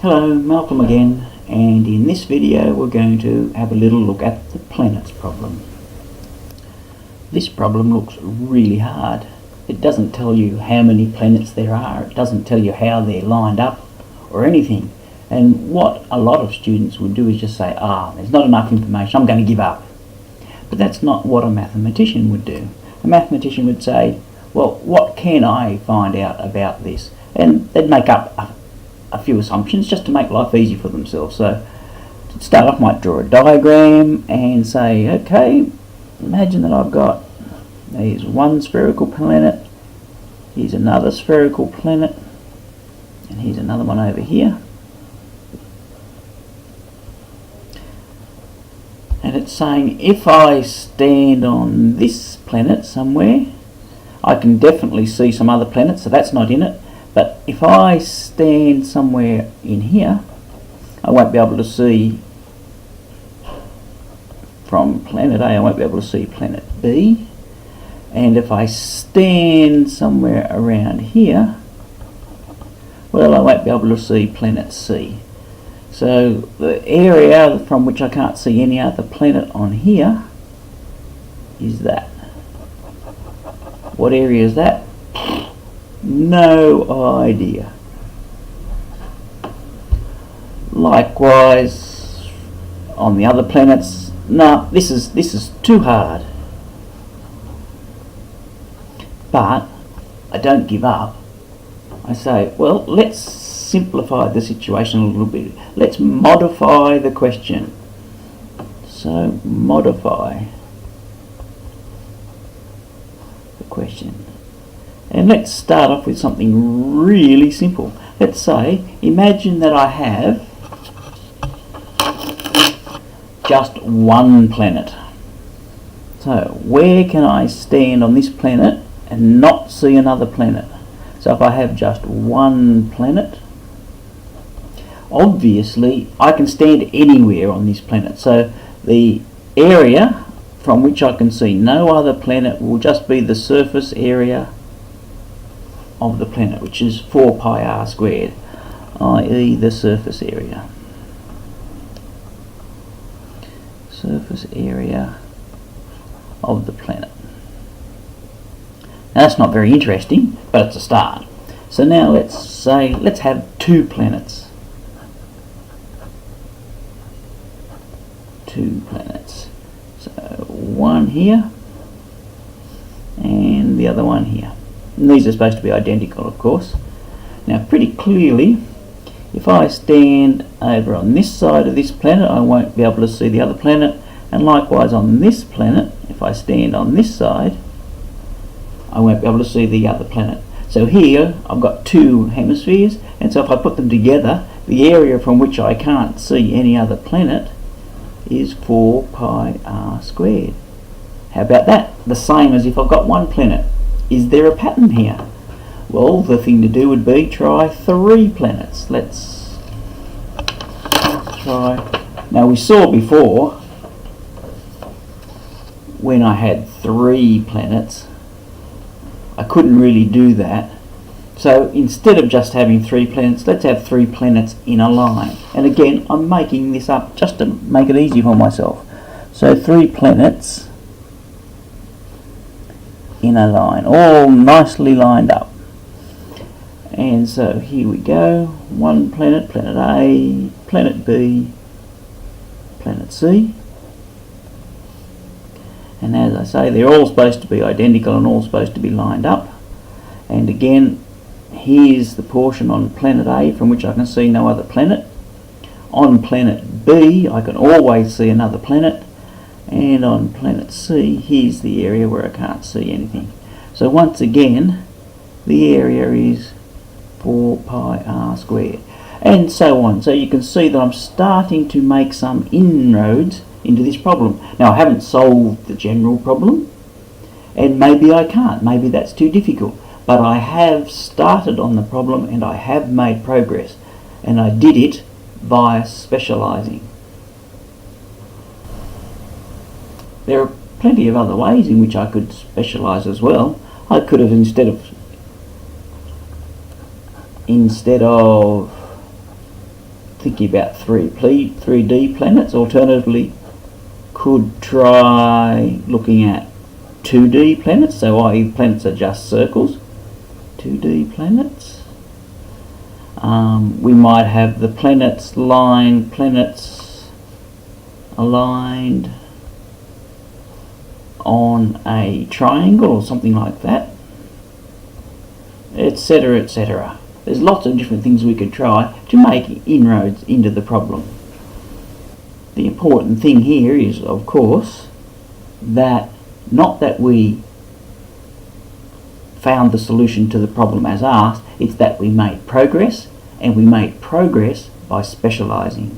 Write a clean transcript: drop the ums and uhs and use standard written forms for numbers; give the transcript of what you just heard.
Hello, Malcolm again, and in this video we're going to have a little look at the planets problem. This problem looks really hard. It doesn't tell you how many planets there are, it doesn't tell you how they're lined up or anything. And what a lot of students would do is just say, there's not enough information, I'm going to give up. But that's not what a mathematician would do. A mathematician would say, well, what can I find out about this? And they'd make up a few assumptions just to make life easy for themselves. So to start off, might draw a diagram and say, okay, imagine that I've got, here's one spherical planet, here's another spherical planet, and here's another one over here. And it's saying if I stand on this planet somewhere, I can definitely see some other planets, so that's not in it. But if I stand somewhere in here, I won't be able to see from planet A, I won't be able to see planet B. And if I stand somewhere around here, well, I won't be able to see planet C. So the area from which I can't see any other planet on here is that. What area is that? No idea. Likewise, on the other planets, no, this is too hard. But I don't give up. I say, well, let's simplify the situation a little bit. Let's modify the question. So modify the question. And let's start off with something really simple. Let's say, imagine that I have just one planet. So where can I stand on this planet and not see another planet? So if I have just one planet, obviously I can stand anywhere on this planet. So the area from which I can see no other planet will just be the surface area of the planet, which is 4 pi r squared, i.e. the surface area. Surface area of the planet. Now that's not very interesting, but it's a start. So now let's have 2 planets. 2 planets. So one here and the other one here. And these are supposed to be identical, of course. Now pretty clearly, if I stand over on this side of this planet, I won't be able to see the other planet, and likewise on this planet, if I stand on this side, I won't be able to see the other planet. So here I've got 2 hemispheres, and so if I put them together, the area from which I can't see any other planet is 4 pi r squared. How about that? The same as if I've got one planet. Is there a pattern here? Well, the thing to do would be try 3 planets. Let's try. Now we saw before, when I had 3 planets, I couldn't really do that. So instead of just having 3 planets, let's have 3 planets in a line. And again, I'm making this up just to make it easy for myself. So 3 planets in a line, all nicely lined up. And so here we go, 1 planet, planet A, planet B, planet C. And as I say, they're all supposed to be identical and all supposed to be lined up. And again, here's the portion on planet A from which I can see no other planet. On planet B, I can always see another planet. And on planet C, here's the area where I can't see anything. So once again, the area is 4 pi r squared, and so on. So you can see that I'm starting to make some inroads into this problem. Now I haven't solved the general problem, and maybe I can't, maybe that's too difficult, but I have started on the problem and I have made progress, and I did it by specialising. There are plenty of other ways in which I could specialise as well. I could have instead of thinking about 3D planets. Alternatively, could try looking at 2D planets, so i.e. planets are just circles. 2D planets. We might have the planets aligned on a triangle or something like that, etc., etc. There's lots of different things we could try to make inroads into the problem. The important thing here is, of course, that not that we found the solution to the problem as asked, it's that we made progress, and we made progress by specialising.